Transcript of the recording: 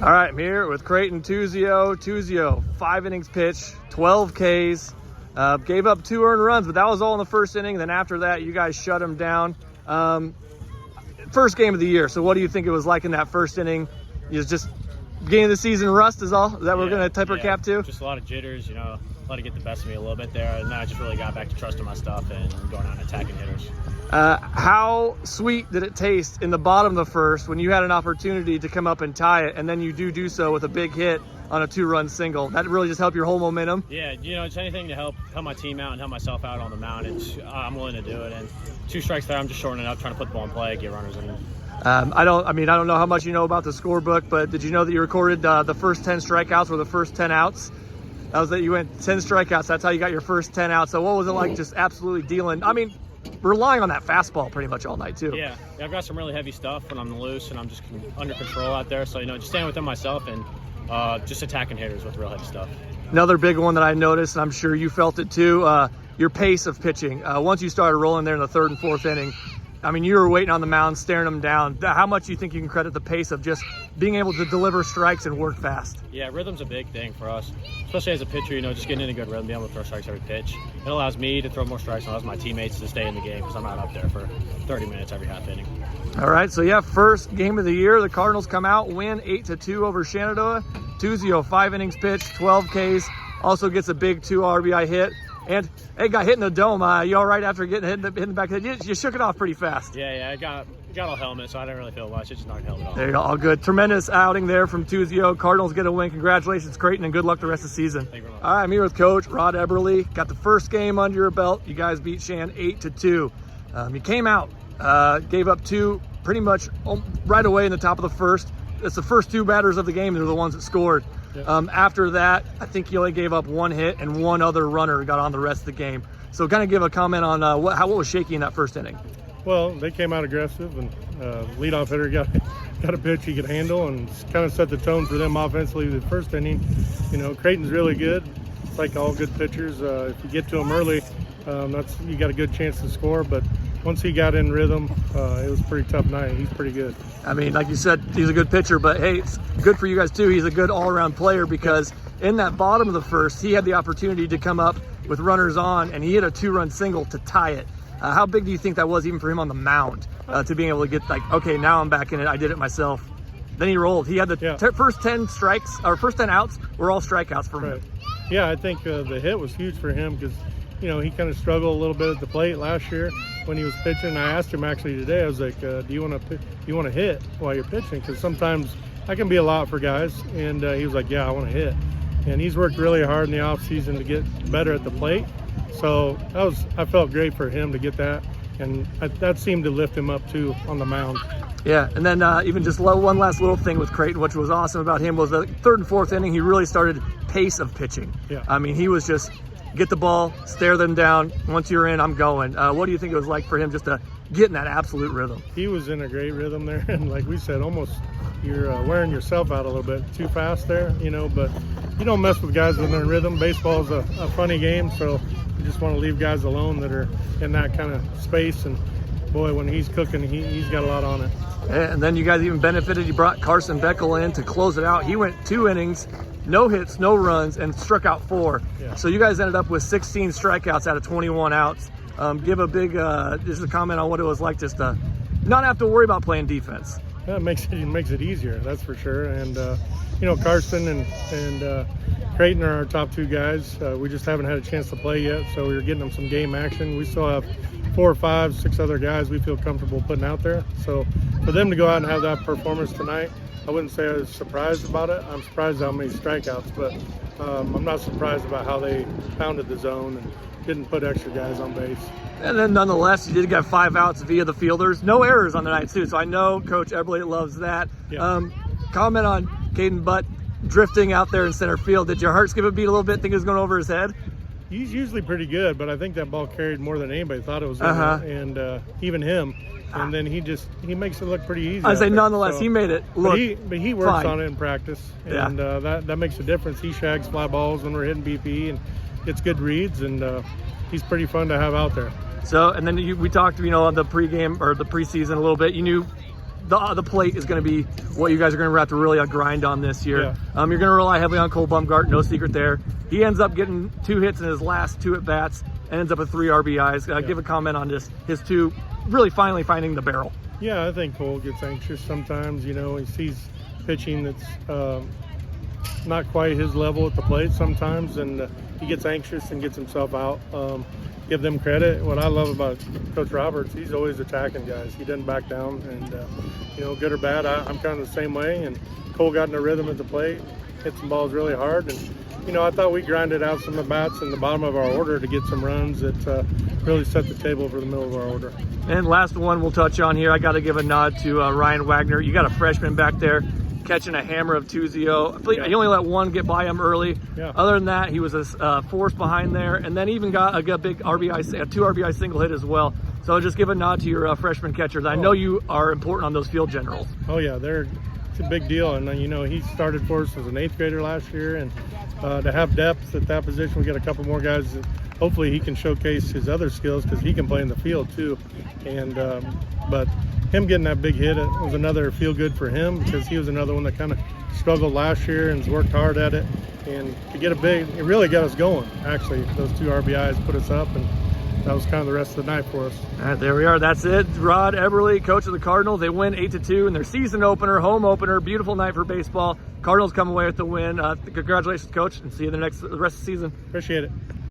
All right, I'm here with Creighton Tuzio. Tuzio, 5 innings pitched, 12 Ks, gave up 2 earned runs, but that was all in the first inning. Then after that, you guys shut him down. First game of the year. So what do you think it was like in that first inning? Is just beginning of the season rust is all? Is that we're going to tip our cap to? Just a lot of jitters, you know, let it get the best of me a little bit there. And then I just really got back to trusting my stuff and going out and attacking hitters. How sweet did it taste in the bottom of the first when you had an opportunity to come up and tie it, and then you do so with a big hit on a 2-run single? That really just helped your whole momentum? Yeah, you know, it's anything to help my team out and help myself out on the mound. I'm willing to do it. And 2 strikes there, I'm just shortening up, trying to put the ball in play, get runners in. I don't know how much you know about the scorebook, but did you know that you recorded the first 10 strikeouts were the first 10 outs? That was that you went 10 strikeouts. That's how you got your first 10 outs. So what was it like just absolutely dealing? I mean, relying on that fastball pretty much all night too. Yeah, I've got some really heavy stuff when I'm loose and I'm just under control out there. So, you know, just staying within myself and just attacking hitters with real heavy stuff. Another big one that I noticed, and I'm sure you felt it too, your pace of pitching. Once you started rolling there in the 3rd and 4th inning, I mean, you were waiting on the mound, staring them down. How much do you think you can credit the pace of just being able to deliver strikes and work fast? Yeah, rhythm's a big thing for us, especially as a pitcher, you know, just getting in a good rhythm, being able to throw strikes every pitch. It allows me to throw more strikes and allows my teammates to stay in the game because I'm not up there for 30 minutes every half inning. All right, so yeah, first game of the year, the Cardinals come out, win 8-2 over Shenandoah. Tuzio, 5 innings pitched, 12 Ks, also gets a big 2 RBI hit. And hey, got hit in the dome. You all right after getting hit in the back of the head? You shook it off pretty fast. Yeah, I got all helmet, so I didn't really feel much. It just knocked helmet off. There you go, all good. Tremendous outing there from Tuzio. Cardinals get a win. Congratulations, Creighton, and good luck the rest of the season. Thank you very much. All right, I'm here with Coach Rod Eberly. Got the first game under your belt. You guys beat Shan 8-2. You came out, gave up 2 pretty much right away in the top of the first. It's the first 2 batters of the game. They're the ones that scored. Yep. After that, I think you only gave up 1 hit and 1 other runner got on the rest of the game. So kind of give a comment on what was shaky in that first inning. Well, they came out aggressive, and leadoff hitter got a pitch he could handle and kind of set the tone for them offensively the first inning. You know, Creighton's really good. It's like all good pitchers. If you get to them early, you got a good chance to score. But once he got in rhythm, it was a pretty tough night. He's pretty good. I mean, like you said, he's a good pitcher, but hey, it's good for you guys too. He's a good all-around player because in that bottom of the first, he had the opportunity to come up with runners on, and he hit a 2-run single to tie it. How big do you think that was even for him on the mound to being able to get like, okay, now I'm back in it. I did it myself. Then he rolled. He had the first 10 strikes, or first 10 outs were all strikeouts for him. Right. Yeah, I think the hit was huge for him because, you know, he kind of struggled a little bit at the plate last year when he was pitching. I asked him actually today, I was like, do you want to hit while you're pitching? Because sometimes I can be a lot for guys. And he was like, yeah, I want to hit. And he's worked really hard in the off season to get better at the plate. So I felt great for him to get that. And that seemed to lift him up too on the mound. Yeah, and then even just one last little thing with Creighton, which was awesome about him, was the 3rd and 4th inning, he really started pace of pitching. Yeah. I mean, he was just get the ball, stare them down. Once you're in, I'm going. What do you think it was like for him just to get in that absolute rhythm? He was in a great rhythm there. And like we said, almost you're wearing yourself out a little bit too fast there, you know, but you don't mess with guys that are in rhythm. Baseball is a funny game, so you just want to leave guys alone that are in that kind of space. And boy, when he's cooking, he's got a lot on it. And then you guys even benefited. You brought Carson Beckel in to close it out. He went 2 innings, no hits, no runs, and struck out 4. Yeah. So you guys ended up with 16 strikeouts out of 21 outs. Give a big, just a comment on what it was like just to not have to worry about playing defense. Yeah, it makes it easier, that's for sure. And you know, Carson and Creighton are our top 2 guys. We just haven't had a chance to play yet, so we were getting them some game action. We still have 4 or 5, 6 other guys we feel comfortable putting out there. So for them to go out and have that performance tonight, I wouldn't say I was surprised about it. I'm surprised how many strikeouts, but I'm not surprised about how they pounded the zone and didn't put extra guys on base. And then nonetheless, you did get 5 outs via the fielders. No errors on the night too, so I know Coach Eberly loves that. Yeah. Comment on Caden Butt drifting out there in center field. Did your heart skip a beat a little bit, think it was going over his head? He's usually pretty good, but I think that ball carried more than anybody thought it was going to, and even him. And then he makes it look pretty easy. I say nonetheless, he made it look But he works fine on it in practice, and that makes a difference. He shags fly balls when we're hitting BP and gets good reads, and he's pretty fun to have out there. So, and then we talked, on the pregame or the preseason a little bit. You knew the plate is going to be what you guys are going to have to really grind on this year. Yeah. You're going to rely heavily on Cole Bumgart, no secret there. He ends up getting 2 hits in his last 2 at-bats and ends up with 3 RBIs. Give a comment on just his 2 really finally finding the barrel. Yeah, I think Cole gets anxious sometimes. You know, he sees pitching that's not quite his level at the plate sometimes, and he gets anxious and gets himself out. Give them credit. What I love about Coach Roberts, he's always attacking guys. He doesn't back down, and you know, good or bad, I'm kind of the same way. And Cole got in a rhythm at the plate, hit some balls really hard, and you know, I thought we grinded out some at bats in the bottom of our order to get some runs that really set the table for the middle of our order. And last one we'll touch on here, I got to give a nod to Ryan Wagner. You got a freshman back there catching a hammer of 2-0. I believe he only let 1 get by him early. Yeah. Other than that, he was a force behind there, and then even got a big RBI, a 2 RBI single hit as well. So just give a nod to your freshman catchers. I know you are important on those field generals. Oh yeah, it's a big deal, and you know, he started for us as an 8th grader last year, and to have depth at that position, we got a couple more guys that hopefully he can showcase his other skills, because he can play in the field too. And but him getting that big hit, it was another feel good for him, because he was another one that kind of struggled last year and has worked hard at it. And to get a big, it really got us going. Actually, those 2 RBIs put us up, and that was kind of the rest of the night for us. All right, there we are. That's it. Rod Eberle, coach of the Cardinals. They win 8-2 in their season opener, home opener. Beautiful night for baseball. Cardinals come away with the win. Congratulations, coach, and see you the rest of the season. Appreciate it.